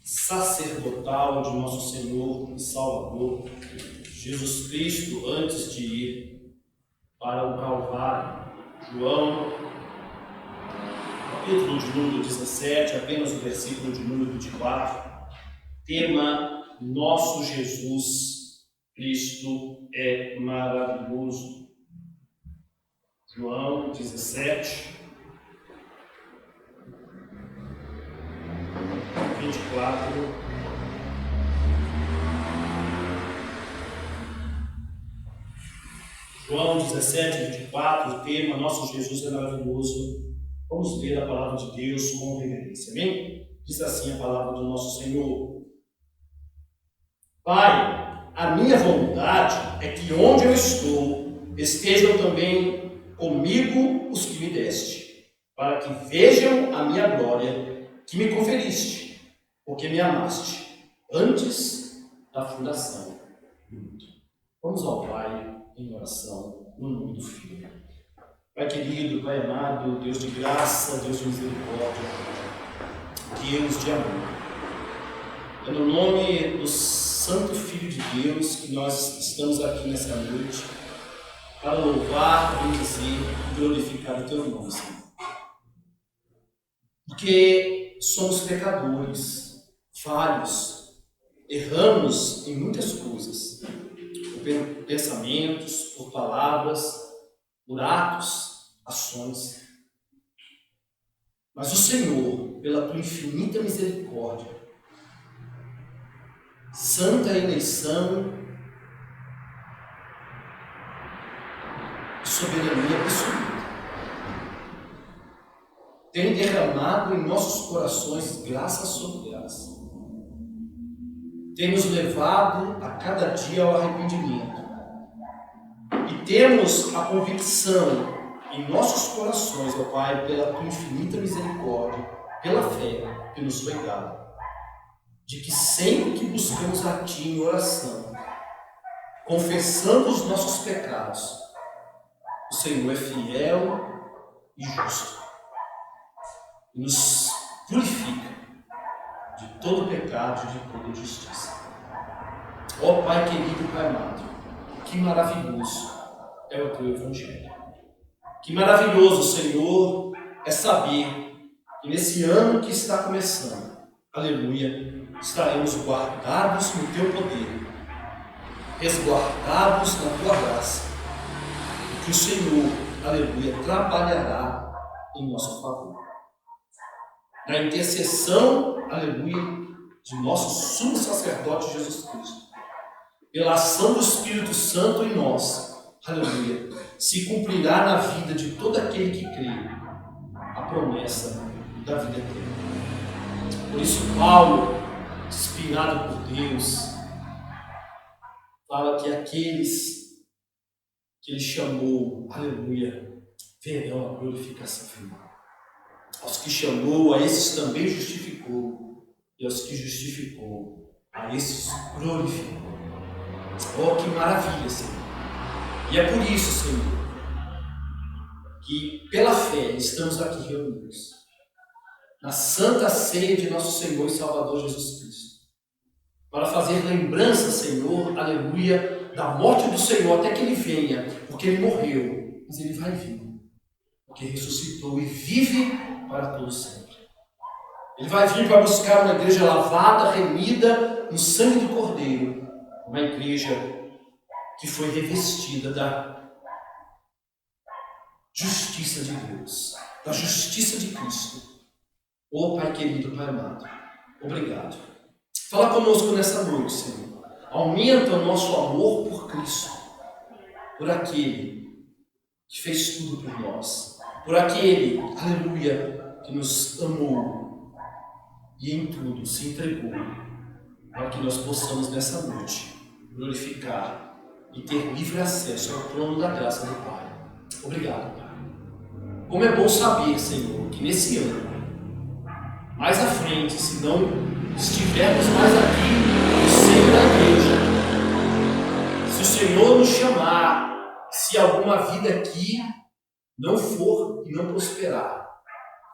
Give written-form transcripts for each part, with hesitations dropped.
sacerdotal de nosso Senhor e Salvador, Jesus Cristo, antes de ir para o Calvário. João, capítulo de número 17, apenas o versículo de número 24, tema: Nosso Jesus Cristo é maravilhoso. João 17, 24. João 17, 24, o tema: Nosso Jesus é maravilhoso. Vamos ler a palavra de Deus com reverência, amém? Diz assim a palavra do nosso Senhor: Pai, a minha vontade é que onde eu estou, estejam também comigo os que me deste, para que vejam a minha glória que me conferiste, porque me amaste antes da fundação do mundo. Vamos ao Pai em oração, no nome do Filho. Pai querido, Pai amado, Deus de graça, Deus de misericórdia, Deus de amor. É no nome do Santo Filho de Deus que nós estamos aqui nessa noite para louvar, bendizer e glorificar o Teu nome, Senhor. Porque somos pecadores, falhos, erramos em muitas coisas, por pensamentos, por palavras, por atos, ações. Mas o Senhor, pela Tua infinita misericórdia, santa eleição e soberania absoluta, tem derramado em nossos corações graça sobre graça, tem nos levado a cada dia ao arrependimento e temos a convicção em nossos corações, ó Pai, pela Tua infinita misericórdia, pela fé que nos foi dada, de que sempre que buscamos a Ti em oração, confessando os nossos pecados, o Senhor é fiel e justo e nos purifica de todo pecado e de toda injustiça. Ó Pai querido, Pai amado, que maravilhoso é o Teu Evangelho. Que maravilhoso, Senhor, é saber que nesse ano que está começando, aleluia, estaremos guardados no Teu poder, resguardados na Tua graça, e que o Senhor, aleluia, trabalhará em nosso favor. Na intercessão, aleluia, de nosso sumo sacerdote Jesus Cristo, pela ação do Espírito Santo em nós, aleluia, se cumprirá na vida de todo aquele que crê a promessa da vida eterna. Por isso, Paulo, inspirado por Deus, fala que aqueles que Ele chamou, aleluia, verão a glorificação final. Aos que chamou, a esses também justificou, e aos que justificou, a esses glorificou. Oh, que maravilha, Senhor! E é por isso, Senhor, que pela fé estamos aqui reunidos, na santa ceia de nosso Senhor e Salvador Jesus Cristo, para fazer lembrança, Senhor, aleluia, da morte do Senhor até que Ele venha, porque Ele morreu, mas Ele vai vir, porque ressuscitou e vive para todo sempre. Ele vai vir para buscar uma igreja lavada, remida no sangue do Cordeiro, uma igreja que foi revestida da justiça de Deus, da justiça de Cristo. Oh Pai querido, Pai amado, obrigado. Fala conosco nessa noite, Senhor. Aumenta o nosso amor por Cristo, por aquele que fez tudo por nós, por aquele, aleluia, que nos amou e em tudo se entregou, para que nós possamos nessa noite glorificar e ter livre acesso ao trono da graça do Pai. Obrigado, Pai. Como é bom saber, Senhor, que nesse ano, mais à frente, se não estivermos mais aqui no seio da igreja, se o Senhor nos chamar, se alguma vida aqui não for e não prosperar,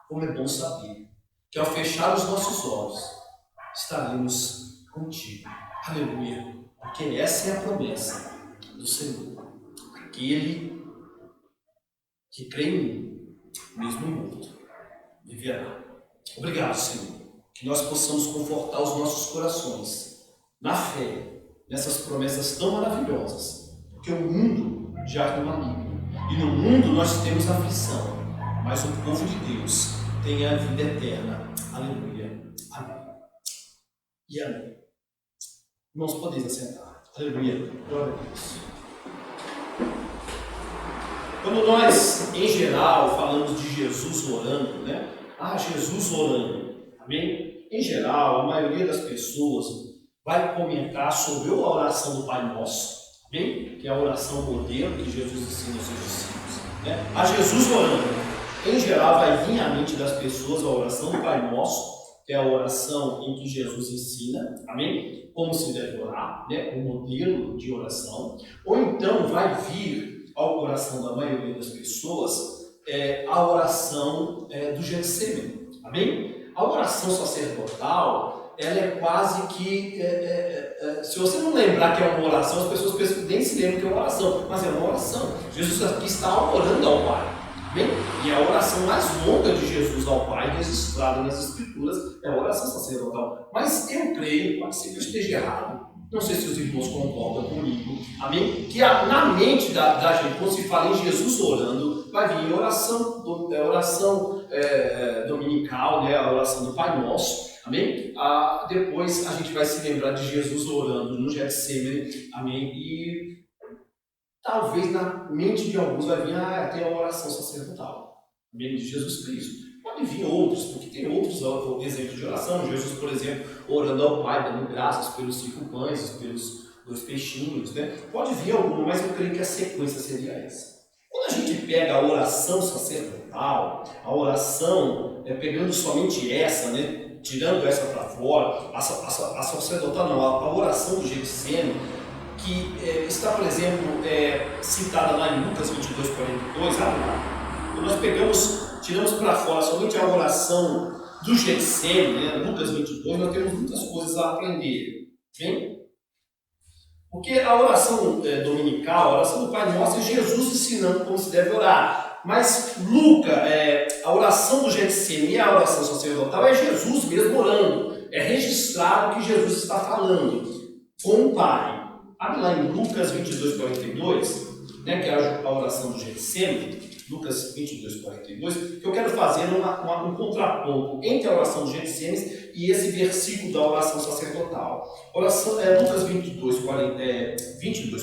como é bom saber que ao fechar os nossos olhos, estaremos contigo. Aleluia. Porque essa é a promessa do Senhor. Aquele que crê em mim, mesmo morto, viverá. Obrigado, Senhor. Que nós possamos confortar os nossos corações na fé, nessas promessas tão maravilhosas. Porque o mundo já é maligno. E no mundo nós temos aflição. Mas o povo de Deus tem a vida eterna. Aleluia. Amém. E amém. Irmãos, podem assentar. Aleluia. Glória a Deus. Quando nós, em geral, falamos de Jesus orando, né? Jesus orando. Amém? Em geral, a maioria das pessoas vai comentar sobre a oração do Pai Nosso. Amém? Que é a oração modelo que Jesus ensina aos seus discípulos. Né? Jesus orando. Em geral, vai vir à mente das pessoas a oração do Pai Nosso, que é a oração em que Jesus ensina, amém? Como se deve orar, né? O modelo de oração. Ou então vai vir ao coração da maioria das pessoas a oração do Getsemane, amém? A oração sacerdotal, ela é quase que, se você não lembrar que é uma oração, as pessoas pensam que nem se lembram que é uma oração, mas é uma oração. Jesus aqui está orando ao Pai. Bem, e a oração mais longa de Jesus ao Pai, registrada nas Escrituras, é a oração sacerdotal. Mas eu creio, pode ser que eu esteja errado, não sei se os irmãos concordam comigo, amém? Que na mente da gente, quando se fala em Jesus orando, vai vir a oração dominical, né? A oração do Pai Nosso, amém? Depois a gente vai se lembrar de Jesus orando no Getsemane, amém? E talvez na mente de alguns vai vir, tem a oração sacerdotal, de Jesus Cristo. Pode vir outros, porque tem outros exemplos de oração. Jesus, por exemplo, orando ao Pai, dando graças pelos 5 pães, pelos 2 peixinhos, né? Pode vir alguma, mas eu creio que a sequência seria essa. Quando a gente pega a oração sacerdotal, a oração, pegando somente essa, né? Tirando essa para fora, a sacerdotal não, a oração do Getsemane, que está, por exemplo, citada lá em Lucas 22, 42, quando nós tiramos para fora somente a oração do Getsemane, né, Lucas 22, nós temos muitas coisas a aprender, bem? Porque a oração dominical, a oração do Pai Nosso, é Jesus ensinando como se deve orar. Mas Lucas, a oração do Getsemane e a oração sacerdotal é Jesus mesmo orando. É registrado que Jesus está falando com o Pai. Abre lá em Lucas 22, 42, né, que é a oração do Getsemane, Lucas 22, 42, que eu quero fazer um contraponto entre a oração do Getsemane e esse versículo da oração sacerdotal. Lucas 22,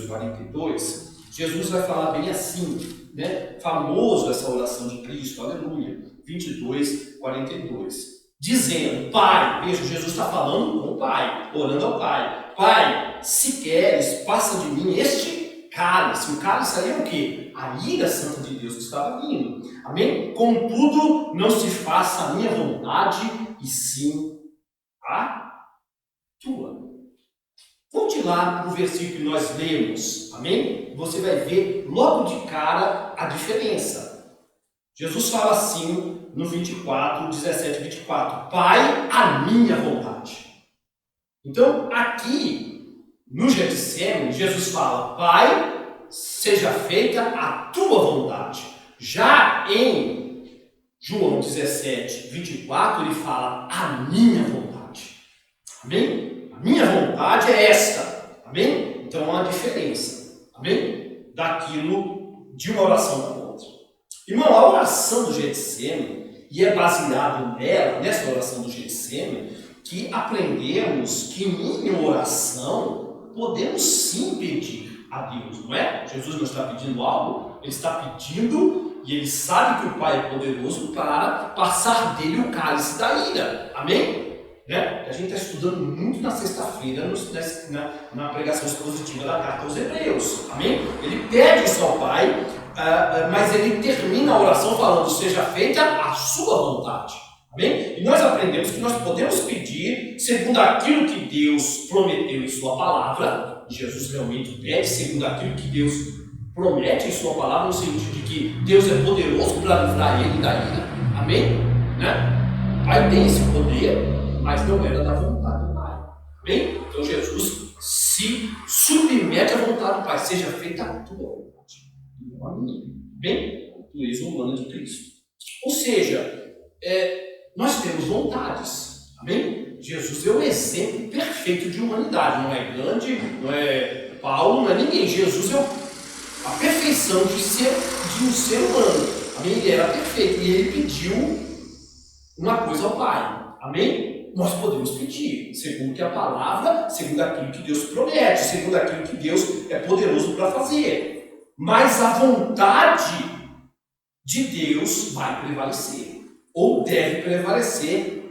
42, Jesus vai falar bem assim, né, famoso essa oração de Cristo, aleluia, 22, 42, dizendo, Pai, veja, Jesus está falando com o Pai, orando ao Pai, Pai, se queres, passa de mim este cálice. O cálice ali é o quê? A ira santa de Deus que estava vindo. Amém? Contudo, não se faça a minha vontade, e sim a tua. Volte lá para o versículo que nós lemos. Amém? Você vai ver logo de cara a diferença. Jesus fala assim no 17 e 24. Pai, a minha vontade. Então, aqui, no Getsemane, Jesus fala, Pai, seja feita a tua vontade. Já em João 17, 24, ele fala, a minha vontade. Amém? A minha vontade é esta. Amém? Então, há uma diferença. Amém? Daquilo de uma oração para outra. Irmão, a oração do Getsemane, e é baseado nessa oração do Getsemane, que aprendemos que em oração podemos sim pedir a Deus, não é? Jesus não está pedindo algo, ele está pedindo e ele sabe que o Pai é poderoso para passar dele o cálice da ira, amém? Né? A gente está estudando muito na sexta-feira na pregação expositiva da carta aos Hebreus, amém? Ele pede isso ao Pai, mas ele termina a oração falando, seja feita a sua vontade. Amém? E nós aprendemos que nós podemos pedir segundo aquilo que Deus prometeu em sua palavra. Jesus realmente pede segundo aquilo que Deus promete em sua palavra, no sentido de que Deus é poderoso para livrar ele da ira. Amém? Né? O Pai tem esse poder. mas não era da vontade do Pai. Amém? Então Jesus se submete à vontade do Pai. Seja feita a tua vontade, não a minha. Bem? Natureza humana de Cristo. Ou seja, nós temos vontades. Amém? Jesus é o exemplo perfeito de humanidade. Não é grande, não é Paulo, não é ninguém. Jesus é a perfeição de um ser humano. Amém? Ele era perfeito e ele pediu uma coisa ao Pai. Amém? Nós podemos pedir, segundo que a palavra, segundo aquilo que Deus promete, segundo aquilo que Deus é poderoso para fazer. Mas a vontade de Deus vai prevalecer, ou deve prevalecer,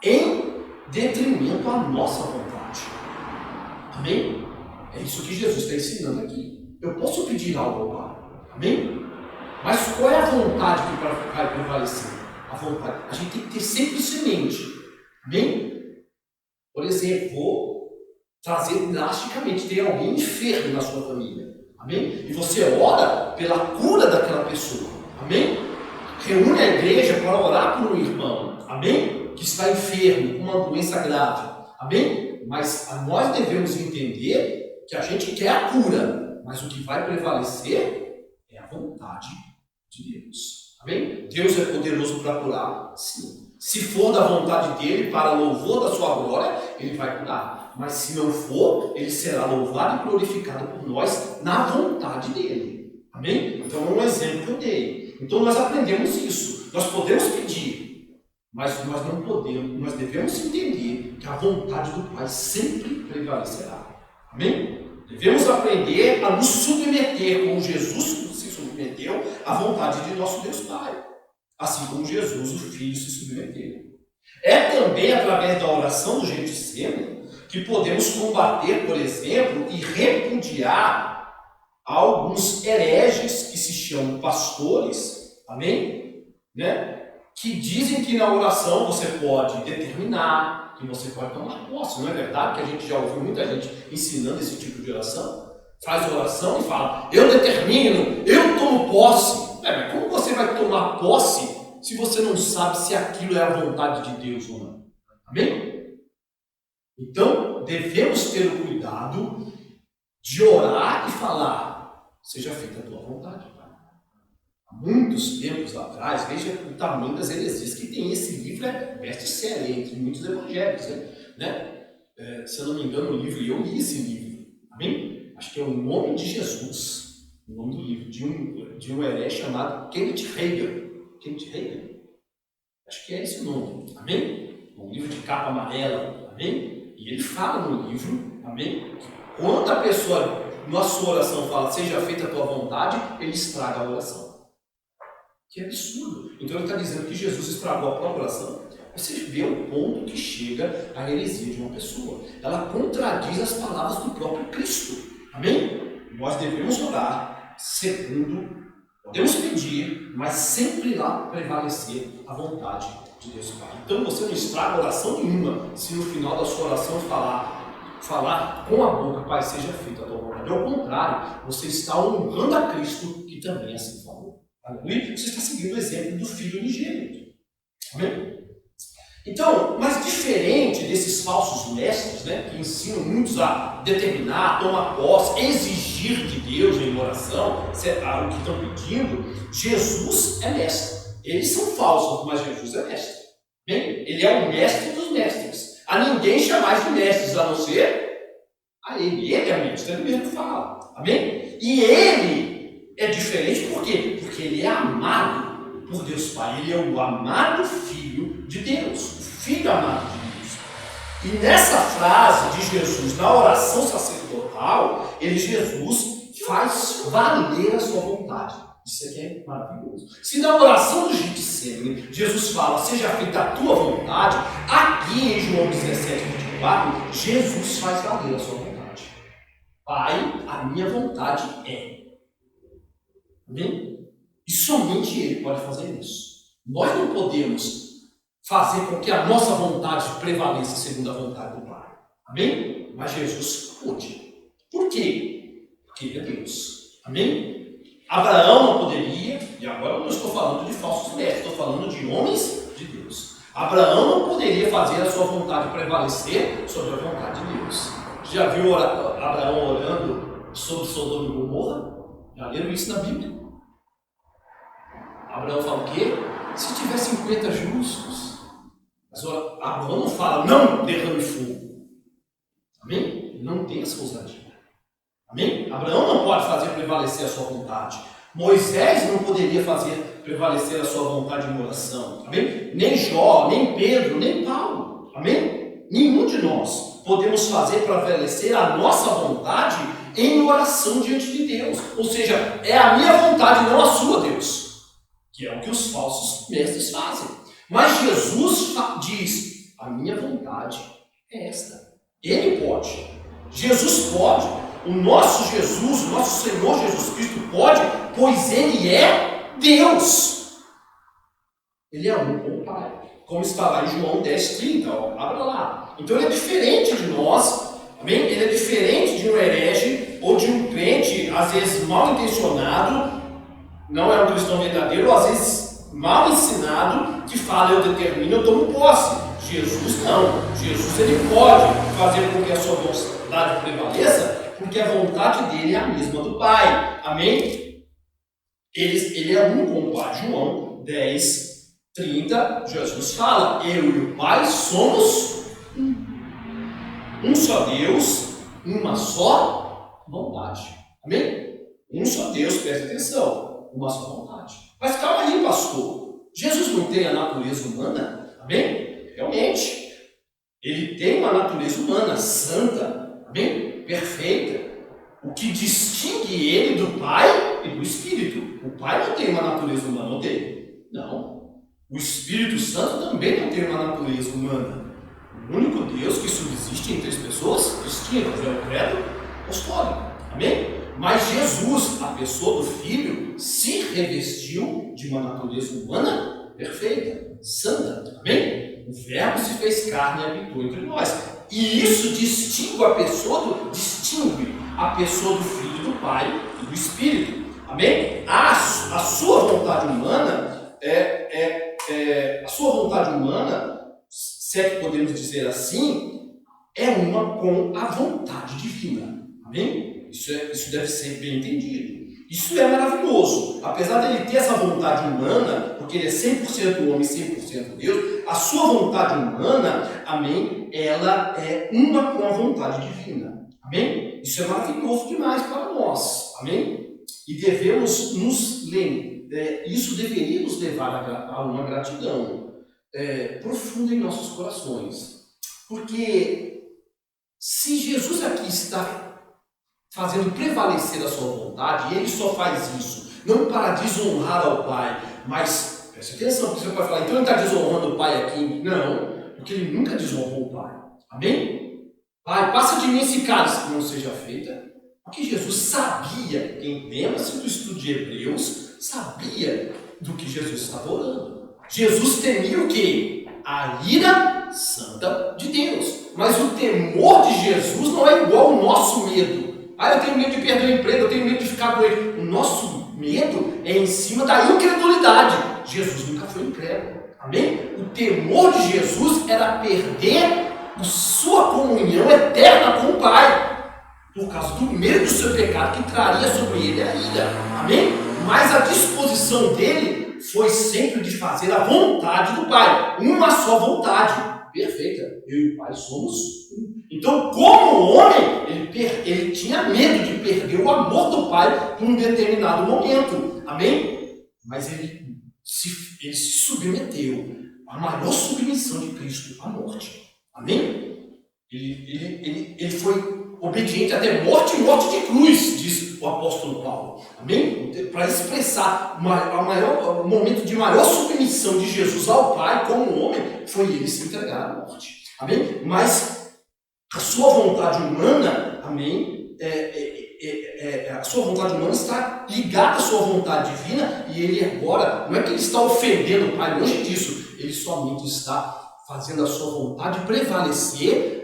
em detrimento à nossa vontade. Amém? É isso que Jesus está ensinando aqui. Eu posso pedir algo ao Pai. Amém? Mas qual é a vontade que vai prevalecer? A vontade. A gente tem que ter sempre isso em mente. Amém? Por exemplo, vou trazer drasticamente, tem alguém enfermo na sua família. Amém? E você ora pela cura daquela pessoa. Amém? Reúne a igreja para orar por um irmão. Amém? Que está enfermo, com uma doença grave. Amém? Mas nós devemos entender que a gente quer a cura. Mas o que vai prevalecer é a vontade de Deus. Amém? Deus é poderoso para curar? Sim. Se for da vontade dele, para louvor da sua glória, ele vai curar. Mas se não for, ele será louvado e glorificado por nós na vontade dele. Amém? Então é um exemplo que eu dei. Então nós aprendemos isso. Nós podemos pedir, mas nós não podemos, nós devemos entender que a vontade do Pai sempre prevalecerá. Amém? Devemos aprender a nos submeter, como Jesus se submeteu à vontade de nosso Deus Pai. Assim como Jesus, o Filho, se submeteu. É também através da oração do Getsemane que podemos combater, por exemplo, e repudiar alguns hereges que se chamam pastores, amém? Que dizem que na oração você pode determinar, que você pode tomar posse. Não é verdade que a gente já ouviu muita gente ensinando esse tipo de oração? Faz oração e fala, eu determino, eu tomo posse. Mas como você vai tomar posse se você não sabe se aquilo é a vontade de Deus ou não? Amém? Então, devemos ter o cuidado de orar e falar, seja feita a tua vontade, Pai. Há muitos tempos atrás, veja o tamanho das heresias que tem. Esse livro best-seller entre muitos evangélicos. Se eu não me engano, o livro, e eu li esse livro. Amém? Acho que é O Nome de Jesus. O nome do livro, de um herege chamado Kenneth Hagin. Kenneth Hagin? Acho que é esse o nome. Amém? Um livro de capa amarela. Amém? E ele fala no livro, amém? Que quando a pessoa, na sua oração, fala, seja feita a tua vontade, ele estraga a oração. Que absurdo. Então ele está dizendo que Jesus estragou a própria oração. Você vê o ponto que chega a heresia de uma pessoa. Ela contradiz as palavras do próprio Cristo. Amém? Nós devemos orar segundo, podemos pedir, mas sempre lá prevalecer a vontade de Deus Pai. Então você não estraga oração nenhuma se no final da sua oração falar com a boca, Pai, seja feita a tua vontade. Ao contrário, você está honrando a Cristo, que também assim falou. Aleluia? Você está seguindo o exemplo do Filho unigênito. Amém? Então, mas diferente desses falsos mestres, que ensinam muitos a determinar, tomar posse, exigir de Deus em oração, o que estão pedindo, Jesus é mestre. Eles são falsos, mas Jesus é mestre. Bem, ele é o mestre dos mestres. A ninguém chamais de mestres, a não ser a ele. Ele é mestre, ele mesmo fala. Amém? E ele é diferente por quê? Porque ele é amado por Deus Pai. Ele é o amado Filho de Deus. Filho amado de Deus. E nessa frase de Jesus, na oração sacerdotal, Jesus faz valer a sua vontade. Isso aqui é maravilhoso. Se na oração do Getsemane, Jesus fala, seja feita a tua vontade, aqui em João 17, 24, Jesus faz valer a sua vontade. Pai, a minha vontade é. Amém? E somente Ele pode fazer isso. Nós não podemos fazer com que a nossa vontade prevaleça segundo a vontade do Pai. Amém? Mas Jesus pôde. Por quê? Porque Ele é Deus. Amém? Abraão não poderia, e agora eu não estou falando de falsos mestres, estou falando de homens de Deus. Abraão não poderia fazer a sua vontade prevalecer sobre a vontade de Deus. Já viu Abraão orando sobre Sodoma e Gomorra? Já leram isso na Bíblia? Abraão fala o quê? Se tiver 50 justos. Mas Abraão não fala, não derrame fogo. Amém? Ele não tem essa ousadia. Amém? Abraão não pode fazer prevalecer a sua vontade. Moisés não poderia fazer prevalecer a sua vontade em oração. Amém? Nem Jó, nem Pedro, nem Paulo. Amém? Nenhum de nós podemos fazer prevalecer a nossa vontade em oração diante de Deus. Ou seja, é a minha vontade, não a sua, Deus. Que é o que os falsos mestres fazem. Mas Jesus diz, a minha vontade é esta. Ele pode. Jesus pode. O nosso Jesus, o nosso Senhor Jesus Cristo pode, pois Ele é Deus. Ele é um com o Pai. Como está lá em João 10:30, abra lá. Então Ele é diferente de nós, amém? Ele é diferente de um herege ou de um crente, às vezes mal intencionado, não é um cristão verdadeiro, ou às vezes mal ensinado, que fala, eu determino, eu tomo posse. Jesus não. Jesus ele pode fazer com que a sua vontade prevaleça, porque a vontade dele é a mesma do Pai. Amém? Ele é um com o Pai. João 10:30, Jesus fala, eu e o Pai somos um só Deus, uma só vontade. Amém? Um só Deus, preste atenção, uma só vontade. Mas calma aí, pastor. Jesus não tem a natureza humana? Amém? Realmente. Ele tem uma natureza humana, santa, amém? Perfeita. O que distingue ele do Pai e do Espírito. O Pai não tem uma natureza humana, não tem? Não. O Espírito Santo também não tem uma natureza humana. O único Deus que subsiste em três pessoas distintas é o credo apostólico. Amém? Mas Jesus, a pessoa do Filho, se revestiu de uma natureza humana perfeita, santa. Amém? O Verbo se fez carne e habitou entre nós. E isso distingue a pessoa do Filho, do Pai e do Espírito. Amém? A sua vontade humana a sua vontade humana, se é que podemos dizer assim, é uma com a vontade divina. Amém? Isso deve ser bem entendido. Isso é maravilhoso. Apesar dele ter essa vontade humana, porque ele é 100% homem e 100% Deus, a sua vontade humana, amém, ela é uma com a vontade divina. Amém? Isso é maravilhoso demais para nós. Amém? E devemos isso deveria nos levar a uma gratidão profunda em nossos corações. Porque se Jesus aqui está fazendo prevalecer a sua vontade, e ele só faz isso, não para desonrar ao Pai, mas, preste atenção, porque você pode falar, então ele está desonrando o Pai aqui. Não, porque ele nunca desonrou o Pai. Amém? Pai, passa de mim esse cálice que não seja feita, porque Jesus sabia, quem lembra-se do estudo de Hebreus, sabia do que Jesus estava orando. Jesus temia o quê? A ira santa de Deus. Mas o temor de Jesus não é igual ao nosso medo. Eu tenho medo de perder o emprego, eu tenho medo de ficar doente. O nosso medo é em cima da incredulidade. Jesus nunca foi incrédulo. Amém? O temor de Jesus era perder a sua comunhão eterna com o Pai, por causa do medo do seu pecado que traria sobre ele a ira. Amém? Mas a disposição dele foi sempre de fazer a vontade do Pai. Uma só vontade. Perfeita. Eu e o Pai somos um. Então, como homem, ele tinha medo de perder o amor do Pai em um determinado momento. Amém? Mas ele se submeteu à maior submissão de Cristo, à morte. Amém? Ele foi obediente até morte e morte de cruz, diz o apóstolo Paulo. Amém? Para expressar o momento de maior submissão de Jesus ao Pai como homem, foi ele se entregar à morte. Amém? Mas a sua vontade humana, amém, a sua vontade humana está ligada à sua vontade divina, e ele agora, não é que ele está ofendendo o Pai, longe disso, ele somente está fazendo a sua vontade prevalecer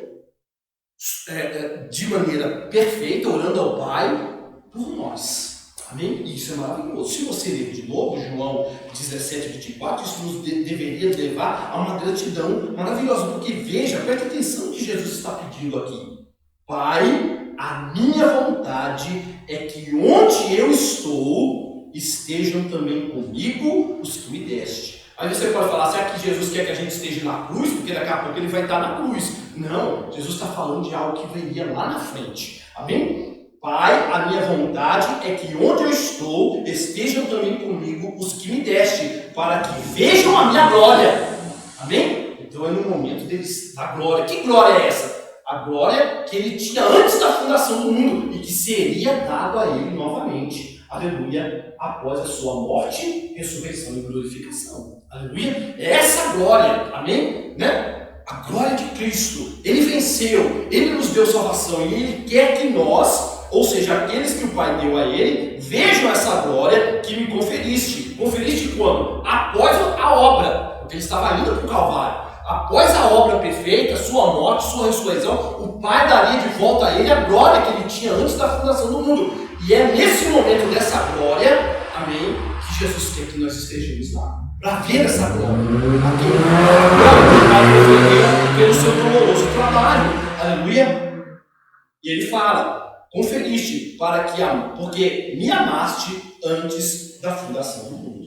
de maneira perfeita, orando ao Pai por nós. Amém? E isso é maravilhoso. Se você ler de novo João 17, 24, isso nos deveria levar a uma gratidão maravilhosa. Porque veja, preste atenção no que Jesus está pedindo aqui. Pai, a minha vontade é que onde eu estou, estejam também comigo os que me deste. Aí você pode falar, será que Jesus quer que a gente esteja na cruz? Porque daqui a pouco ele vai estar na cruz. Não, Jesus está falando de algo que viria lá na frente. Amém? Pai, a minha vontade é que onde eu estou, estejam também comigo os que me deste, para que vejam a minha glória. Amém? Então é no momento da glória. Que glória é essa? A glória que ele tinha antes da fundação do mundo e que seria dado a ele novamente. Aleluia, após a sua morte, ressurreição e glorificação. Aleluia, é essa glória, amém? Né? A glória de Cristo, ele venceu, ele nos deu salvação e ele quer que nós, ou seja, aqueles que o Pai deu a ele, vejam essa glória que me conferiste. Conferiste quando? Após a obra, porque ele estava indo para o Calvário. Após a obra perfeita, sua morte, sua ressurreição, o Pai daria de volta a ele a glória que ele tinha antes da fundação do mundo. E é nesse momento dessa glória, amém, que Jesus quer que nós estejamos lá. Para ver essa glória. Aqui, a glória que o Pai defendeu pelo seu doloroso trabalho. Aleluia. E ele fala, conferiste porque me amaste antes da fundação do mundo.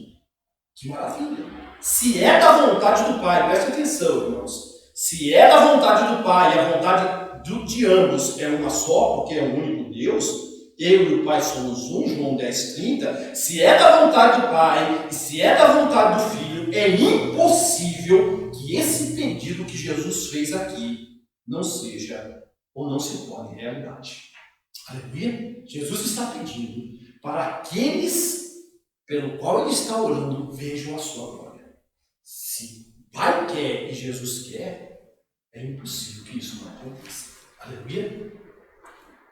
Que maravilha. Se é da vontade do Pai, preste atenção, irmãos. Se é da vontade do Pai e a vontade de ambos é uma só, porque é o único Deus, eu e o Pai somos um, João 10:30. Se é da vontade do Pai e se é da vontade do Filho, é impossível que esse pedido que Jesus fez aqui não seja ou não se torne realidade. Aleluia? Jesus está pedindo para aqueles pelo qual ele está orando, vejam a sua glória. Se o Pai quer e Jesus quer, é impossível que isso não aconteça. Aleluia?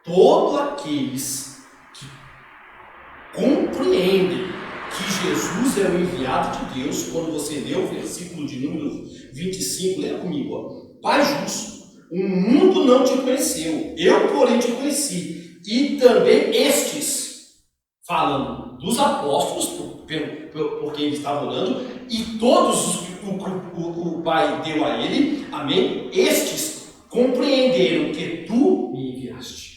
Todos aqueles que compreendem que Jesus é o enviado de Deus, quando você lê o versículo de número 25, leia comigo, ó. Pai justo, o mundo não te conheceu, eu porém te conheci, e também estes, falando dos apóstolos, por quem ele estava orando, e todos os que o Pai deu a ele, amém? Estes compreenderam que tu me enviaste.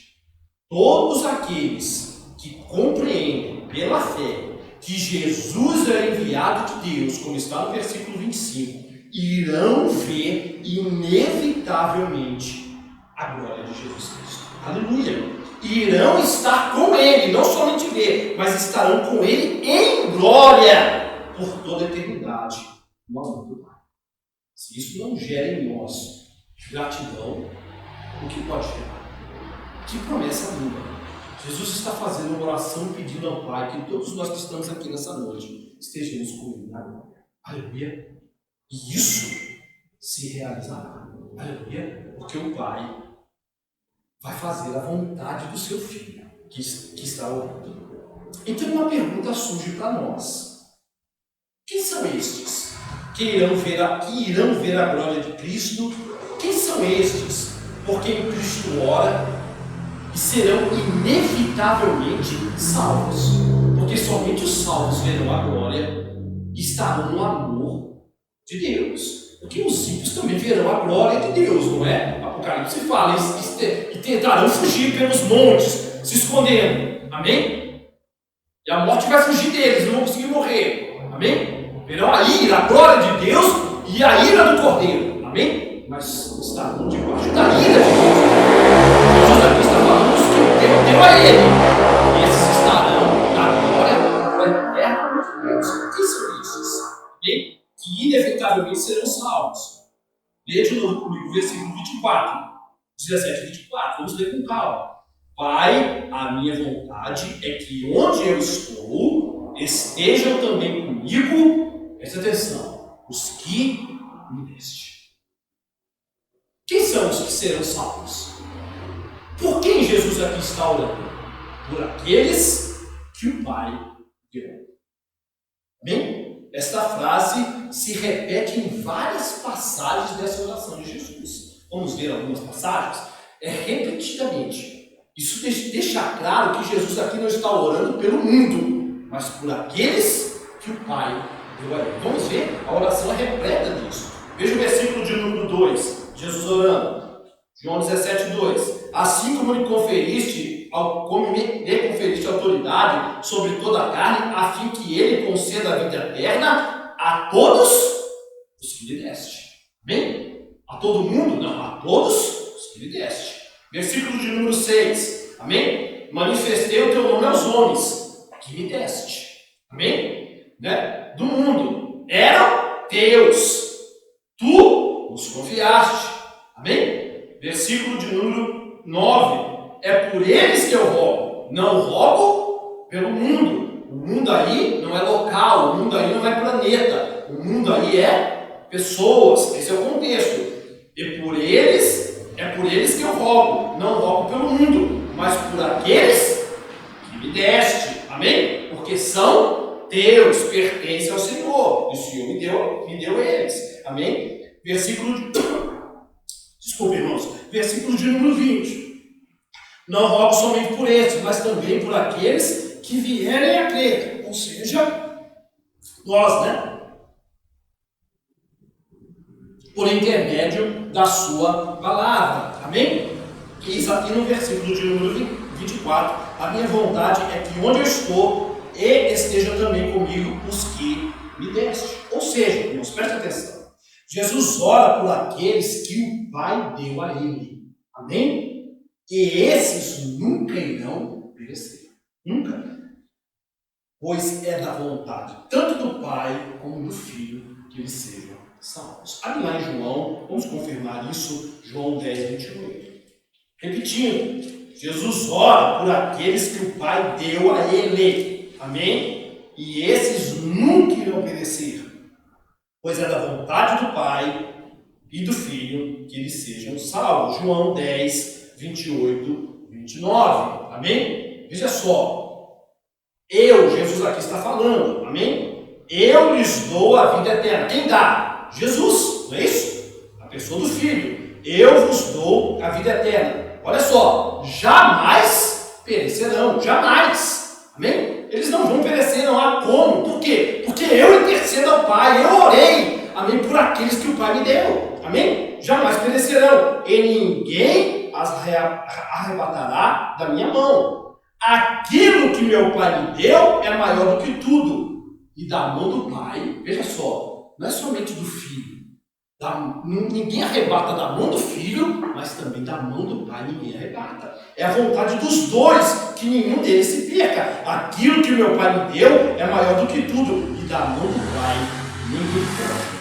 Todos aqueles que compreendem pela fé que Jesus é enviado de Deus, como está no versículo 25, irão ver inevitavelmente a glória de Jesus Cristo. Aleluia! Irão estar com Ele, não somente ver, mas estarão com Ele em glória por toda a eternidade. No amor do Pai. Se isso não gera em nós gratidão, o que pode gerar? Que promessa linda! Jesus está fazendo uma oração pedindo ao Pai que todos nós que estamos aqui nessa noite estejamos com Ele na glória. Aleluia! E isso se realizará. Aleluia! Porque o Pai vai fazer a vontade do seu Filho que está orando. Então uma pergunta surge para nós. Quem são estes que irão ver a glória de Cristo? Quem são estes por quem Cristo ora e serão inevitavelmente salvos? Porque somente os salvos verão a glória e estarão no amor de Deus. Porque os ímpios também verão a glória de Deus, não é? Apocalipse fala, e tentarão fugir pelos montes, se escondendo. Amém? E a morte vai fugir deles, não vão conseguir morrer. Amém? Verão a ira, a glória de Deus e a ira do Cordeiro. Amém? Mas estarão debaixo da ira de Deus. Jesus aqui está falando dos que Deus deu a ele. E esses estarão na glória eterna de Deus. Quem são esses? Amém? Que inevitavelmente serão salvos. Leia de novo comigo o versículo 24, 17 e 24. Vamos ler com calma. Pai, a minha vontade é que onde eu estou, estejam também comigo, presta atenção, os que me deste. Quem são os que serão salvos? Por quem Jesus aqui está orando? Por aqueles que o Pai deu. Amém? Esta frase se repete em várias passagens dessa oração de Jesus. Vamos ver algumas passagens? Repetidamente. Isso deixa claro que Jesus aqui não está orando pelo mundo, mas por aqueles que o Pai deu a ele. Vamos ver, a oração é repleta disso. Veja o versículo de número 2, Jesus orando. João 17, 2. Assim como me conferiste autoridade sobre toda a carne, a fim que ele conceda a vida eterna a todos os que lhe deste. Amém? A todo mundo? Não, a todos os que lhe deste. Versículo de número 6. Amém? Manifestei o teu nome aos homens que me deste. Amém? Né? Do mundo. Eram teus. Tu os confiaste. Amém? Versículo de número 9. É por eles que eu rogo. Não rogo pelo mundo. O mundo aí não é local. O mundo aí não é planeta. O mundo aí é pessoas. Esse é o contexto. E por eles, é por eles que eu rogo. Não rogo pelo mundo, mas por aqueles que me deste. Amém? Porque são teus, pertencem ao Senhor. E o Senhor me deu eles. Amém? Desculpe, irmãos. Versículo de número 20. Não rogo somente por estes, mas também por aqueles que vierem a crer. Ou seja, nós, né? Por intermédio da sua palavra. Amém? Diz aqui no versículo de número 24. A minha vontade é que onde eu estou, esteja também comigo os que me deste. Ou seja, irmãos, preste atenção. Jesus ora por aqueles que o Pai deu a ele. Amém? E esses nunca irão perecer. Nunca. Pois é da vontade, tanto do Pai como do Filho, que eles sejam salvos. Ali lá em João, vamos confirmar isso, João 10, 28. Repetindo, Jesus ora por aqueles que o Pai deu a ele. Amém? E esses nunca irão perecer. Pois é da vontade do Pai e do Filho que eles sejam salvos. João 10, 28, 29. Amém? Veja só. Jesus aqui está falando. Amém? Eu lhes dou a vida eterna. Quem dá? Jesus. Não é isso? A pessoa do Filho. Eu vos dou a vida eterna. Olha só. Jamais perecerão. Jamais. Amém? Eles não vão perecer, não há como. Por quê? Porque eu intercedo ao Pai, eu orei, amém, por aqueles que o Pai me deu, amém? Jamais perecerão, e ninguém as arrebatará da minha mão. Aquilo que meu Pai me deu é maior do que tudo, e da mão do Pai, veja só, não é somente do Filho, ninguém arrebata da mão do Filho, mas também da mão do Pai ninguém arrebata. É a vontade dos dois, que nenhum deles se perca. Aquilo que meu Pai me deu é maior do que tudo, e da mão do Pai ninguém pode.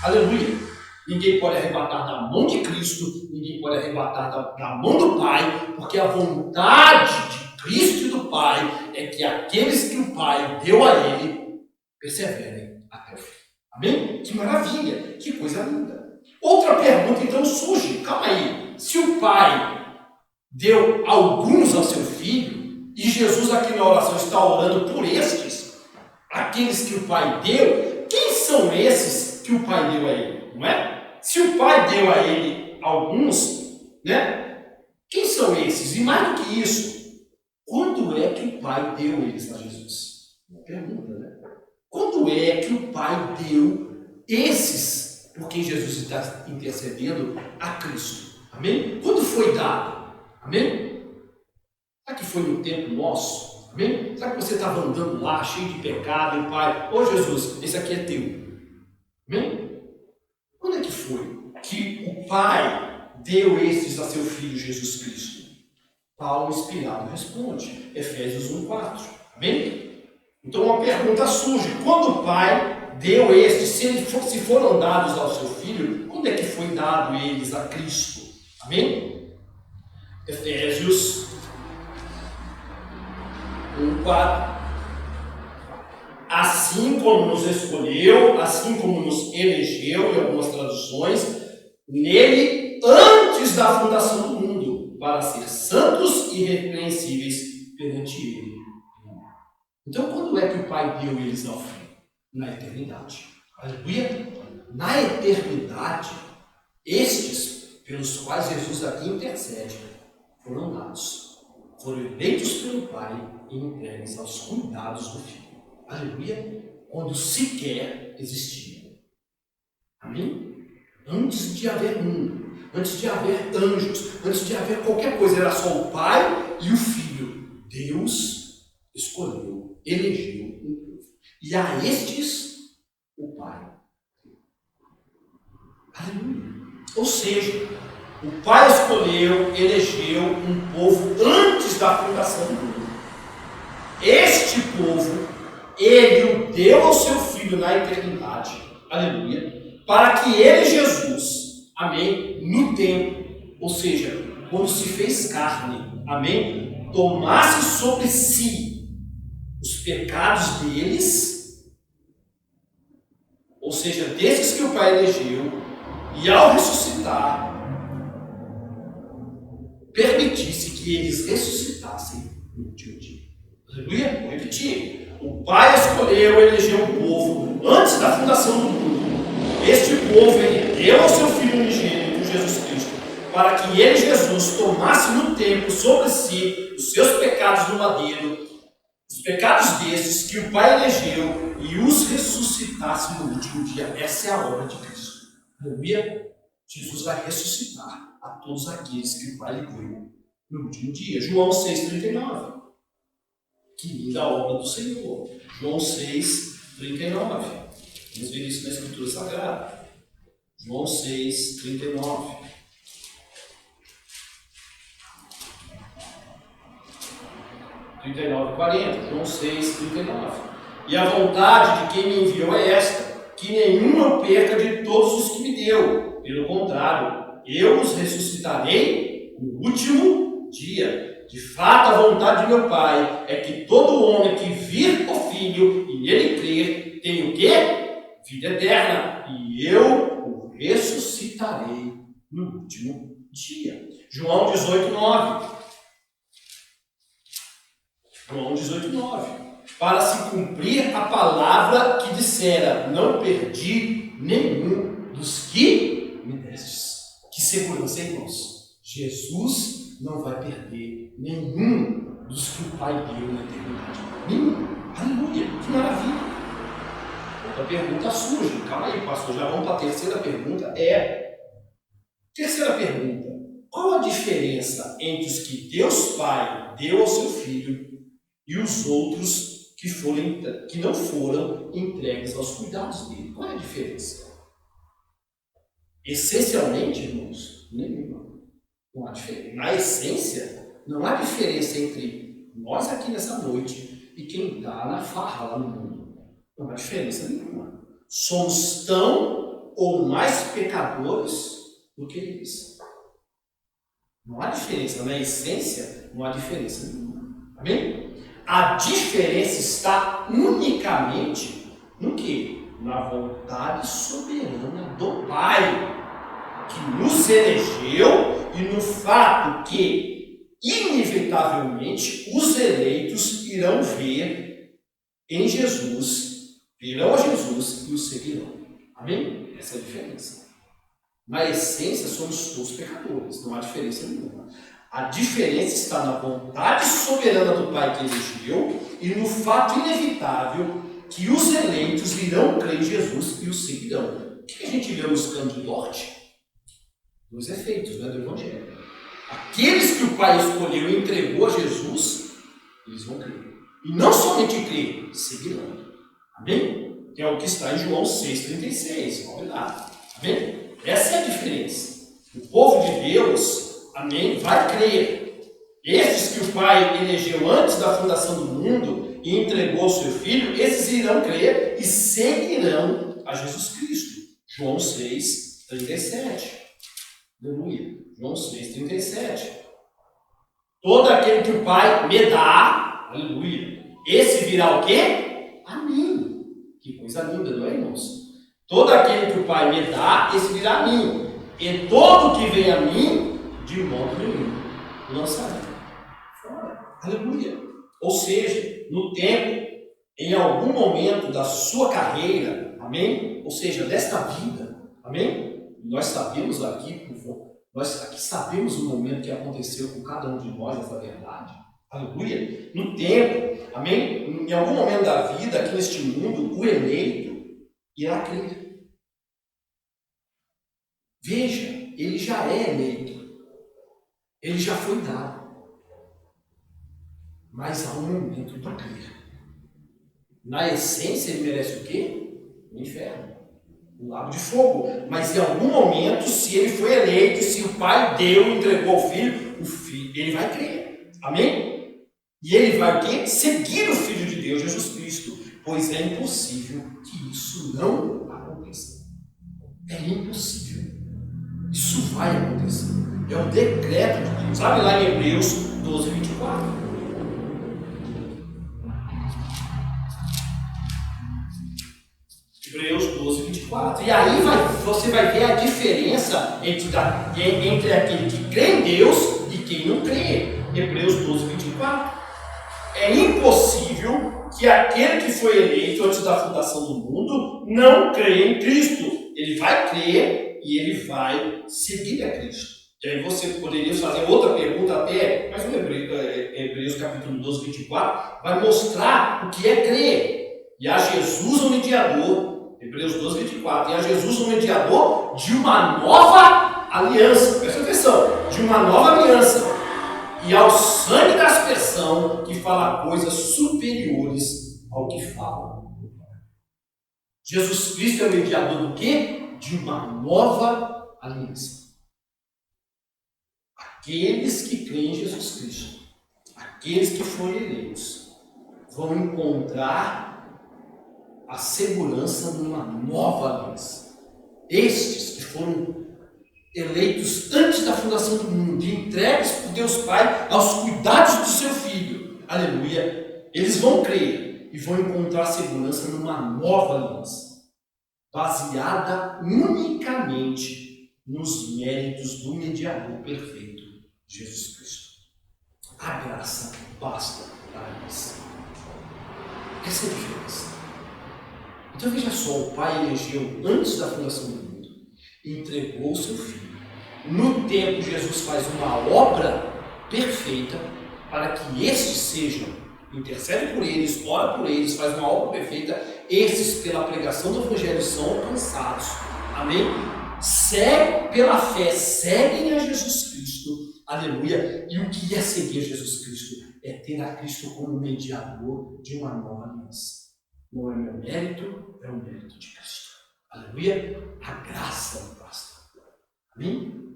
Aleluia! Ninguém pode arrebatar da mão de Cristo, ninguém pode arrebatar da mão do Pai, porque a vontade de Cristo e do Pai é que aqueles que o Pai deu a ele perseverem até o fim. Amém? Que maravilha, que coisa linda. Outra pergunta então surge, calma aí, se o Pai deu alguns ao seu Filho, e Jesus aqui na oração está orando por estes, aqueles que o Pai deu, quem são esses que o Pai deu a ele? Não é? Se o Pai deu a ele alguns, né? Quem são esses? E mais do que isso, quando é que o Pai deu eles a Jesus? Uma pergunta, né? Quando é que o Pai deu esses por quem Jesus está intercedendo a Cristo? Amém? Quando foi dado? Amém? Será que foi no tempo nosso? Amém? Será que você estava andando lá, cheio de pecado, e o Pai, ô Jesus, esse aqui é teu? Amém? Quando é que foi que o Pai deu esses a seu Filho Jesus Cristo? Paulo, inspirado, responde. Efésios 1:4. Amém? Então uma pergunta surge. Quando o Pai deu estes, se foram dados ao seu Filho, quando é que foi dado eles a Cristo? Amém? Efésios 1:4. Assim como nos escolheu, assim como nos elegeu, em algumas traduções, nele antes da fundação do mundo, para ser santos e irrepreensíveis perante ele. Então, quando é que o Pai deu eles ao fim? Na eternidade. Aleluia! Na eternidade, estes pelos quais Jesus aqui intercede, foram dados, foram eleitos pelo Pai e entregues aos cuidados do Filho. Aleluia! Quando sequer existia. Amém? Antes de haver mundo, antes de haver anjos, antes de haver qualquer coisa, era só o Pai e o Filho. Deus escolheu, elegeu um povo. E a estes, o Pai. Aleluia! Ou seja, o Pai escolheu, elegeu um povo antes da fundação do mundo. Este povo, Ele o deu ao seu Filho na eternidade. Aleluia! Para que Ele, Jesus, amém, no tempo, ou seja, quando se fez carne, amém, tomasse sobre si os pecados deles, ou seja, desses que o Pai elegeu, e ao ressuscitar, permitisse que eles ressuscitassem no último dia. Aleluia? Vou repetir. O Pai escolheu, elegeu um povo antes da fundação do mundo. Este povo Ele deu ao seu Filho unigênito, Jesus Cristo, para que Ele, Jesus, tomasse no tempo sobre si os seus pecados no madeiro, os pecados desses que o Pai elegeu, e os ressuscitasse no último dia. Essa é a obra de Cristo. Aleluia? Jesus vai ressuscitar a todos aqueles que o Pai lhe deu no último dia. João 6,39. Que linda a obra do Senhor. João 6,39. Vamos ver isso na Escritura Sagrada. João 6,39. e 40. João 6,39. E a vontade de quem me enviou é esta: que nenhum eu perca de todos os que me deu. Pelo contrário, eu os ressuscitarei no último dia. De fato, a vontade de meu Pai é que todo homem que vir o Filho e nele crer tenha o quê? Vida eterna. E eu o ressuscitarei no último dia. João 18,9. João 18,9. Para se cumprir a palavra que dissera: não perdi nenhum dos que me destes. Que segurança, irmãos? Jesus não vai perder nenhum dos que o Pai deu na eternidade. Nenhum. Aleluia. Que maravilha. Outra pergunta surge. Calma aí, pastor. Já vamos para a terceira pergunta. Terceira pergunta. Qual a diferença entre os que Deus Pai deu ao seu Filho e os outros que não foram entregues aos cuidados dele? Qual é a diferença? Essencialmente, irmãos, nenhuma. Não há diferença. Na essência, não há diferença entre nós aqui nessa noite e quem está na farra lá no mundo. Não há diferença nenhuma. Somos tão ou mais pecadores do que eles. Não há diferença. Na essência, não há diferença nenhuma. Amém? A diferença está unicamente no quê? Na vontade soberana do Pai, que nos elegeu, e no fato que, inevitavelmente, os eleitos irão ver em Jesus, virão a Jesus e o seguirão. Amém? Essa é a diferença. Na essência, somos todos pecadores, não há diferença nenhuma. A diferença está na vontade soberana do Pai que elegeu e no fato inevitável que os eleitos irão crer em Jesus e o seguirão. O que a gente vê nos campos de norte? Dois efeitos, né, do Evangelho. Aqueles que o Pai escolheu e entregou a Jesus, eles vão crer. E não somente crer, seguirão. Amém? Que é o que está em João 6,36. Olha lá. Amém? Essa é a diferença. O povo de Deus, amém, vai crer. Estes que o Pai elegeu antes da fundação do mundo e entregou ao seu Filho, esses irão crer e seguirão a Jesus Cristo. João 6,37. Aleluia. João 6,37. Todo aquele que o Pai me dá, aleluia, esse virá o quê? A mim. Que coisa linda, não é, irmãos? Todo aquele que o Pai me dá, esse virá a mim. E todo que vem a mim, de modo nenhum lançarei fora. Aleluia. Ou seja, no tempo, em algum momento da sua carreira, amém? Ou seja, desta vida, amém? Nós sabemos aqui, Nós aqui sabemos o momento que aconteceu com cada um de nós essa verdade. Aleluia. No tempo, amém? Em algum momento da vida, aqui neste mundo, o eleito irá crer. Veja, ele já é eleito. Ele já foi dado. Mas há um momento do crer. Na essência, ele merece o quê? O inferno. O lago de fogo. Mas em algum momento, se ele foi eleito, se o Pai deu, entregou o filho, ele vai crer. Amém? E ele vai o quê? Seguir o Filho de Deus, Jesus Cristo. Pois é impossível que isso não aconteça. É impossível. Isso vai acontecer. É o decreto de Deus. Sabe lá em Hebreus 12, 24. Hebreus 12, 24. E aí você vai ver a diferença entre aquele que crê em Deus e quem não crê. Hebreus 12, 24. É impossível que aquele que foi eleito antes da fundação do mundo não creia em Cristo. Ele vai crer e ele vai seguir a Cristo. E aí você poderia fazer outra pergunta até, mas o Hebreus capítulo 12, 24 vai mostrar o que é crer. E a Jesus o mediador, Hebreus 12, 24, e a Jesus o mediador de uma nova aliança. Presta atenção, de uma nova aliança. E ao sangue da aspersão, que fala coisas superiores ao que fala. Jesus Cristo é o mediador do quê? De uma nova aliança. Aqueles que creem em Jesus Cristo, aqueles que foram eleitos, vão encontrar a segurança numa nova aliança. Estes que foram eleitos antes da fundação do mundo, entregues por Deus Pai aos cuidados do seu Filho, aleluia, eles vão crer e vão encontrar segurança numa nova aliança, baseada unicamente nos méritos do mediador perfeito, Jesus Cristo. A graça basta para isso. Essa é a diferença. Então veja só, o Pai elegeu antes da fundação do mundo, entregou o seu Filho. No tempo, Jesus faz uma obra perfeita para que estes sejam, intercede por eles, ora por eles, faz uma obra perfeita, esses pela pregação do Evangelho são alcançados, amém? Pela fé, seguem a Jesus Cristo, aleluia. E o que é seguir Jesus Cristo? É ter a Cristo como mediador de uma nova aliança. Não é meu mérito, é o mérito de Cristo, aleluia. A graça me basta, amém?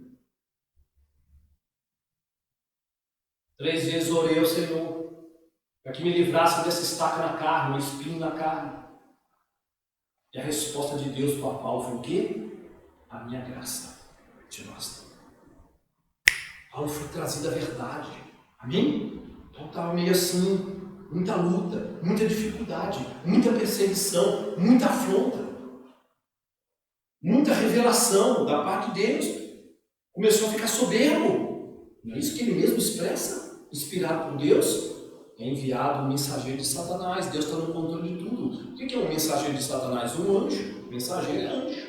3 vezes orei ao Senhor para que me livrasse dessa estaca na carne, um espinho na carne. E a resposta de Deus para Paulo foi o quê? A minha graça te basta. Paulo foi trazido a verdade. Amém? Paulo estava meio assim, muita luta, muita dificuldade, muita perseguição, muita afronta, muita revelação da parte de Deus. Começou a ficar soberbo. Não é isso que ele mesmo expressa? Inspirado por Deus, é enviado um mensageiro de Satanás. Deus está no controle de tudo. O que é um mensageiro de Satanás? Um anjo. O mensageiro é anjo.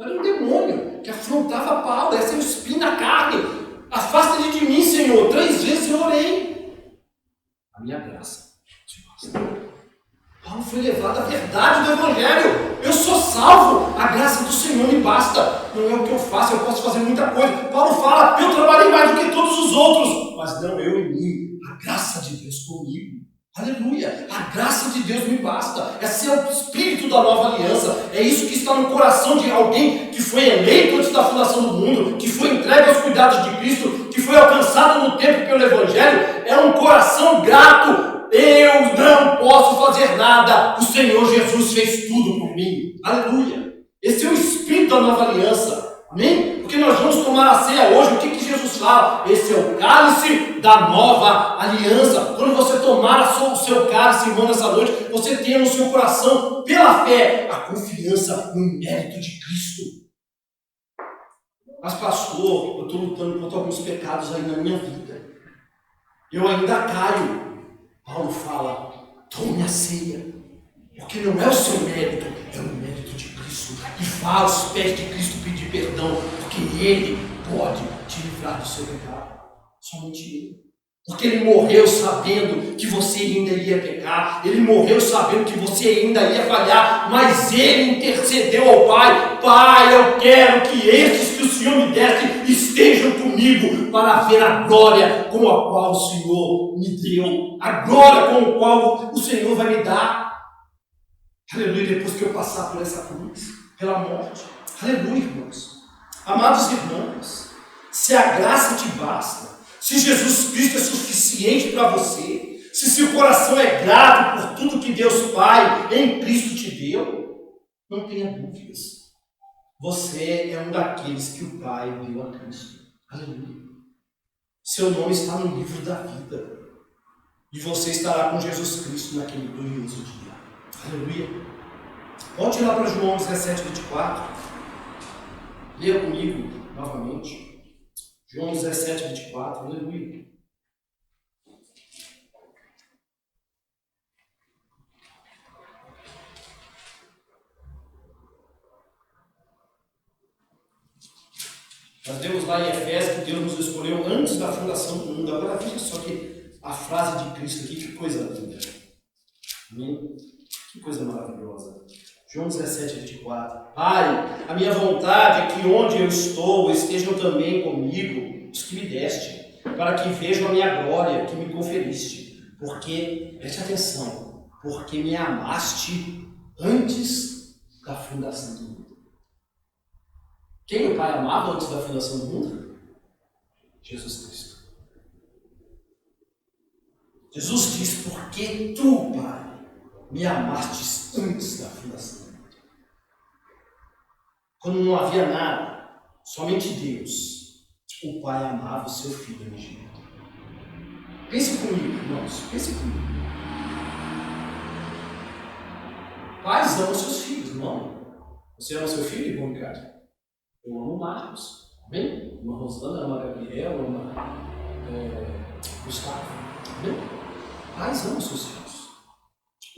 Era um demônio que afrontava Paulo. Essa é o espinho na carne. Afasta-te de mim, Senhor. 3 vezes eu orei. A minha graça te basta. Paulo foi levado à verdade do Evangelho. Eu sou salvo. A graça do Senhor me basta. Não é o que eu faço, eu posso fazer muita coisa. Paulo fala, eu trabalhei mais do que todos os outros. Mas não eu em mim. A graça de Deus comigo. Aleluia. A graça de Deus me basta. Esse é o espírito da nova aliança. É isso que está no coração de alguém que foi eleito antes da fundação do mundo, que foi entregue aos cuidados de Cristo, que foi alcançado no tempo pelo Evangelho. É um coração grato. Eu não posso fazer nada. O Senhor Jesus fez tudo por mim. Aleluia. Esse é o espírito da nova aliança. Amém? Porque nós vamos tomar a ceia hoje. O que Jesus fala? Esse é o cálice da nova aliança. Quando você tomar o seu cálice, irmão, nessa noite, você tenha no seu coração, pela fé, a confiança no mérito de Cristo. Mas pastor, eu estou lutando contra alguns pecados aí na minha vida. Eu ainda caio. Paulo fala, tome a ceia, porque não é o seu mérito, é o mérito de Cristo. E vá aos pés de Cristo pedir perdão, porque Ele pode te livrar do seu pecado. Somente Ele. Porque Ele morreu sabendo que você ainda ia pecar. Ele morreu sabendo que você ainda ia falhar. Mas Ele intercedeu ao Pai. Pai, eu quero que esses que o Senhor me desse estejam comigo para ver a glória com a qual o Senhor me deu. A glória com a qual o Senhor vai me dar. Aleluia, depois que eu passar por essa cruz, pela morte. Aleluia, irmãos. Amados irmãos, se a graça te basta, se Jesus Cristo é suficiente para você, se seu coração é grato por tudo que Deus Pai em Cristo te deu, não tenha dúvidas. Você é um daqueles que o Pai deu a Cristo. Aleluia. Seu nome está no livro da vida. E você estará com Jesus Cristo naquele glorioso dia. Aleluia. Volte lá para João 17, 24. Leia comigo novamente. João 17, 24. Aleluia. Nós vemos lá em Efésios que Deus nos escolheu antes da fundação do mundo. Agora veja só que a frase de Cristo aqui, que coisa linda. Amém? Que coisa maravilhosa. João 17, 24. Pai, a minha vontade é que onde eu estou estejam também comigo os que me deste, para que vejam a minha glória que me conferiste. Porque, preste atenção, porque me amaste antes da fundação do mundo. Quem o Pai amava antes da fundação do mundo? Jesus Cristo. Jesus diz, porque tu, Pai, me amaste antes da fundação do mundo. Quando não havia nada, somente Deus, o Pai amava o seu Filho unigênito. Pense comigo, irmãos, pense comigo. Pais amam seus filhos, não amam? Você ama seu filho, irmão Ricardo? Eu amo o Marcos, amém? Irmã Rosana ama a Gabriel, ama Gustavo, amém? Pais amam seus filhos.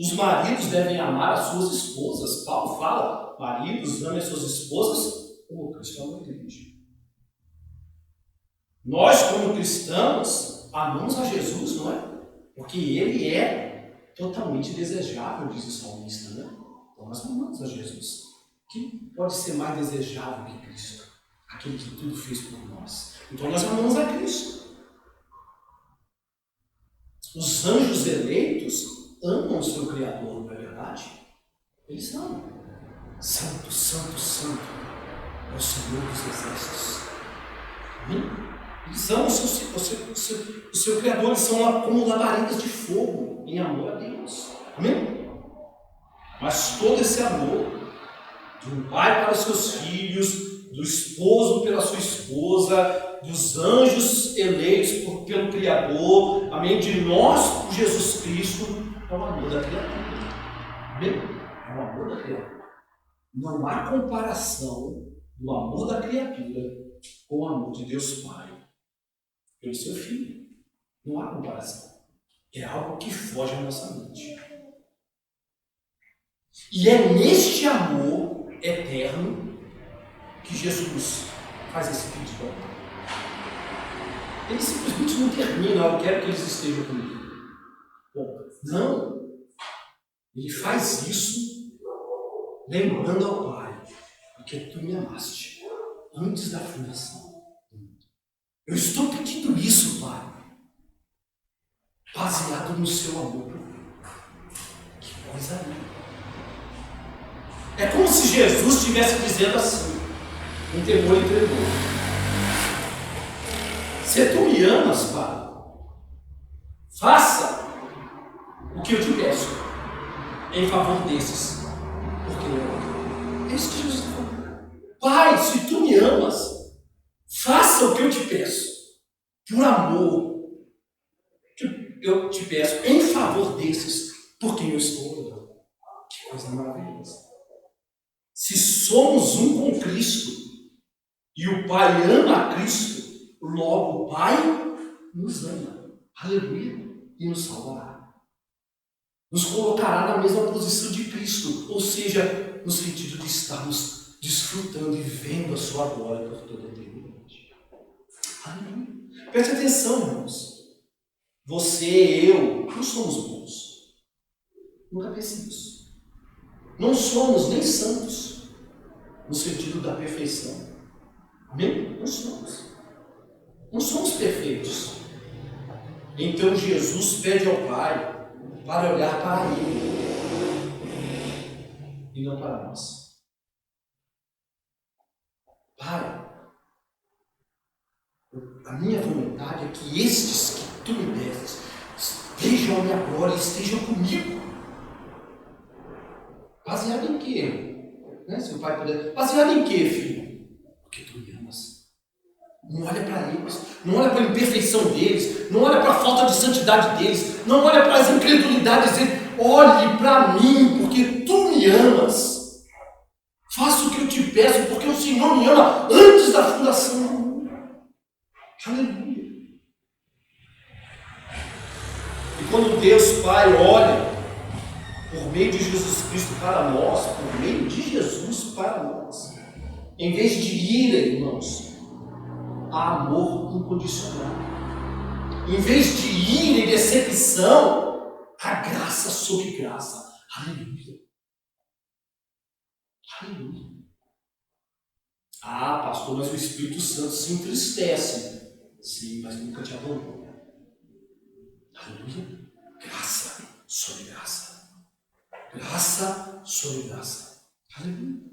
Os maridos devem amar as suas esposas. Paulo fala, maridos amem as suas esposas como Cristo ama a igreja. Nós, como cristãos, amamos a Jesus, não é? Porque Ele é totalmente desejável, diz o salmista, né? Então nós amamos a Jesus. Quem pode ser mais desejável que Cristo? Aquele que tudo fez por nós. Então nós amamos a Cristo. Os anjos eleitos amam o seu Criador, não é verdade? Eles amam. Santo, santo, santo é o Senhor dos exércitos. Amém? Eles amam o seu Criador. Eles são como labaredas de fogo em amor a Deus. Amém? Mas todo esse amor de um pai para os seus filhos, do esposo pela sua esposa, dos anjos eleitos pelo Criador, amém? De nós por Jesus Cristo, é o amor da criatura. Amém? É o amor da criatura. Não há comparação do amor da criatura com o amor de Deus Pai pelo seu Filho. Não há comparação. É algo que foge à nossa mente. E é neste amor eterno que Jesus faz esse pedido. Ele simplesmente não termina, eu quero que eles estejam comigo. Bom, não. Ele faz isso lembrando ao Pai, porque tu me amaste antes da fundação. Eu estou pedindo isso, Pai, baseado no seu amor por mim. Que coisa linda. É como se Jesus estivesse dizendo assim, um temor entregou. Se tu me amas, Pai, faça o que eu te peço em favor desses, porque eu amo. É isso que Jesus falou. Pai, se tu me amas, faça o que eu te peço, por amor. Eu te peço em favor desses, por quem eu estou orando. Que coisa maravilhosa. Se somos um com Cristo e o Pai ama a Cristo, logo o Pai nos ama. Aleluia. E nos salvará. Nos colocará na mesma posição de Cristo, ou seja, no sentido de estarmos desfrutando e vendo a sua glória por toda a eternidade. Aleluia. Preste atenção, irmãos. Você, eu, não somos bons. Nunca pense nisso. Não somos nem santos, no sentido da perfeição. Amém? Não somos. Não somos perfeitos. Então Jesus pede ao Pai para olhar para Ele e não para nós. Pai, a minha vontade é que estes que Tu me destes estejam a minha glória, estejam comigo. Baseado em quê? Se o Pai puder. Baseado em quê, filho? Porque Tu me amas. Não olha para eles, não olha para a imperfeição deles, não olha para a falta de santidade deles, não olha para as incredulidades deles. Olhe para mim, porque Tu me amas. Faça o que eu te peço, porque o Senhor me ama antes da fundação do mundo. Aleluia. E quando Deus Pai olha por meio de Jesus Cristo para nós, por meio de Jesus para nós, em vez de ira, irmãos, há amor incondicional. Em vez de ira e decepção, há graça sobre graça. Aleluia. Aleluia. Ah, pastor, mas o Espírito Santo se entristece. Sim, mas nunca te abandonou. Aleluia. Graça sobre graça. Graça sobre graça. Aleluia.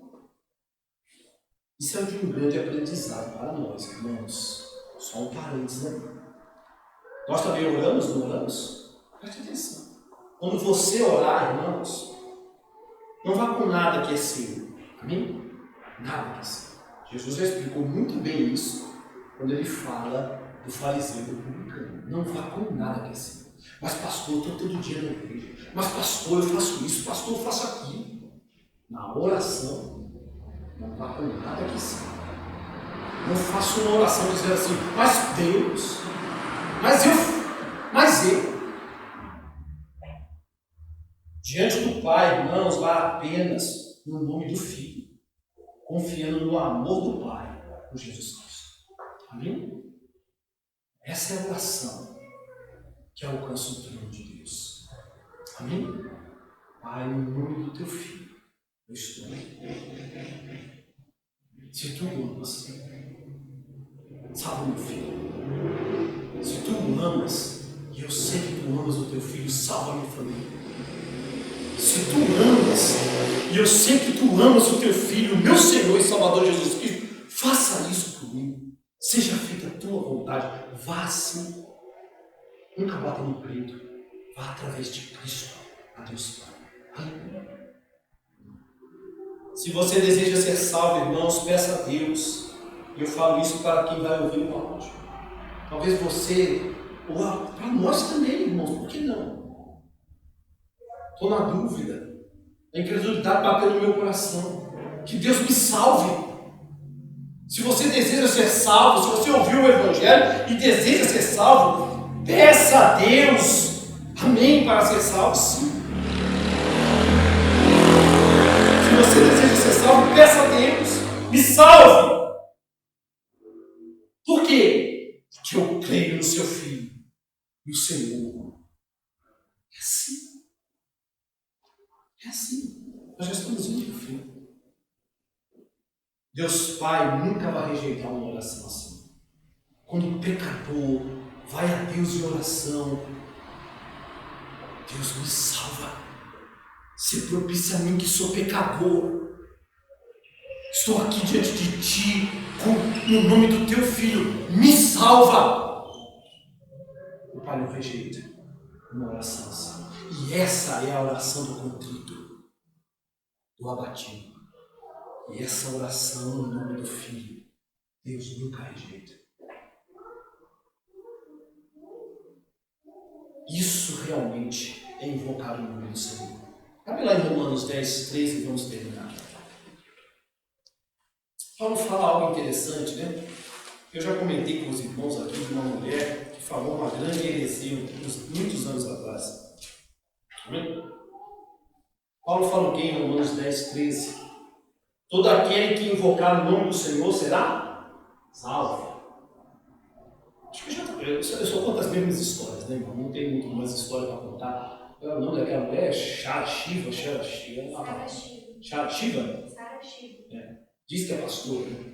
Isso é de um grande aprendizado para nós, irmãos. Só um parênteses, né? Nós também oramos, não oramos? Preste atenção. Quando você orar, irmãos, não vá com nada que é seu. Amém? Nada que é seu. Jesus já explicou muito bem isso quando ele fala do fariseu e do publicano. Não vá com nada que é seu. Mas pastor, eu estou todo dia na igreja. Mas pastor, eu faço isso. Pastor, eu faço aquilo. Na oração, não vá com nada que é seu. Não faça uma oração dizendo assim, mas Deus, mas eu. Diante do Pai, irmãos, vá apenas no nome do Filho, confiando no amor do Pai, por Jesus Cristo. Amém? Essa é a oração que alcança o trono de Deus. Amém? Pai, no nome do Teu Filho, eu estou aqui. Se Tu amas, salva meu filho. Se Tu o amas, e eu sei que Tu amas o Teu Filho, salva a minha família. Se Tu amas, e eu sei que Tu amas o Teu Filho, meu Senhor e Salvador Jesus Cristo, faça isso por mim. Seja feita a Tua vontade. Vá assim. Nunca bata no peito. Vá através de Cristo a Deus Pai. Aleluia. Se você deseja ser salvo, irmãos, peça a Deus. E eu falo isso para quem vai ouvir o áudio. Talvez você, ou para nós também, irmãos, por que não? Estou na dúvida. A incredulidade bateu no meu coração. Que Deus me salve. Se você deseja ser salvo, se você ouviu o Evangelho e deseja ser salvo, peça a Deus. Amém, para ser salvo, sim. Se você deseja ser salvo, peça a Deus. Me salve. Por quê? Porque eu creio no Seu Filho, no Senhor. É assim. É assim. Nós já estamos indo para o fim. Deus Pai nunca vai rejeitar uma oração assim. Quando o pecador vai a Deus em oração, Deus me salva. Se propicia a mim que sou pecador. Estou aqui diante de Ti, no nome do Teu Filho, me salva. O Pai não rejeita uma oração assim. E essa é a oração do contrito, do abatido. E essa oração no nome do Filho, Deus nunca rejeita. Isso realmente é invocar o nome do Senhor. Abre lá em Romanos 10, 13 e vamos terminar. Paulo fala algo interessante, né? Eu já comentei com os irmãos aqui de uma mulher que falou uma grande heresia muitos anos atrás. Amém? Paulo fala o quê em Romanos 10, 13? Todo aquele que invocar o nome do Senhor será salvo. Acho que eu só conto as mesmas histórias, né, irmão? Não tem muito mais história para contar. O nome daquela mulher é Shara Shiva. Shara Shiva. Diz que é pastora, né?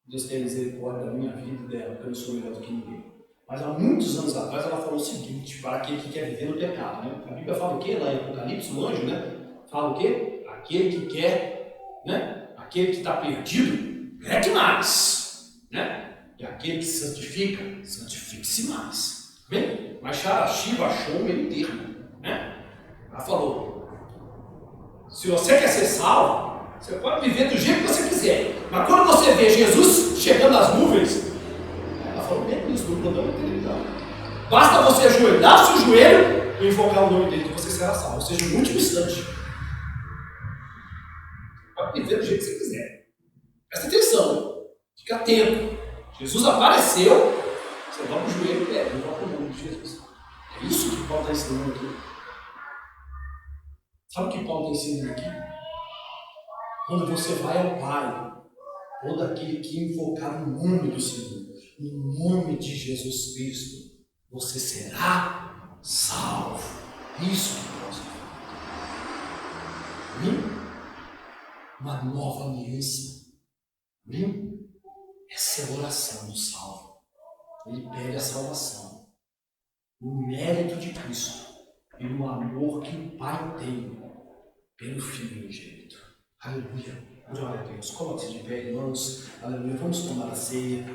Deus tem misericórdia da minha vida e dela, porque eu não sou melhor do que ninguém. Mas há muitos anos atrás ela falou o seguinte, para aquele que quer viver no pecado, né? A Bíblia fala o quê? Lá em Apocalipse, o anjo, né? Fala o quê? Aquele que quer, né? Aquele que está perdido, peque mais, né? E aquele que se santifica, santifique-se mais. Bem, mas Shara Shiva achou um meio termo, né? Ela falou, se você quer ser salvo, você pode viver do jeito que você quiser. Mas quando você vê Jesus chegando nas nuvens, ela falou mesmo isso, no problema não tem nada. Basta você ajoelhar o seu joelho e invocar o nome dele, que você será salvo. Ou seja, no último instante. Pode viver do jeito que você quiser. Presta atenção, fica atento. Jesus apareceu, você dobra o joelho e invoca o nome de Jesus. É isso que Paulo está ensinando aqui. Sabe o que Paulo está ensinando aqui? Quando você vai ao Pai, todo aquele que invocar o nome do Senhor, o nome de Jesus Cristo, você será salvo. Isso que Deus quer. Uma nova aliança. Essa é a oração do salvo. Ele pede a salvação. O mérito de Cristo. E o amor que o Pai tem pelo Filho unigênito. Aleluia. Glória a Deus. Coloque-se de pé, irmãos. Aleluia. Vamos tomar a ceia.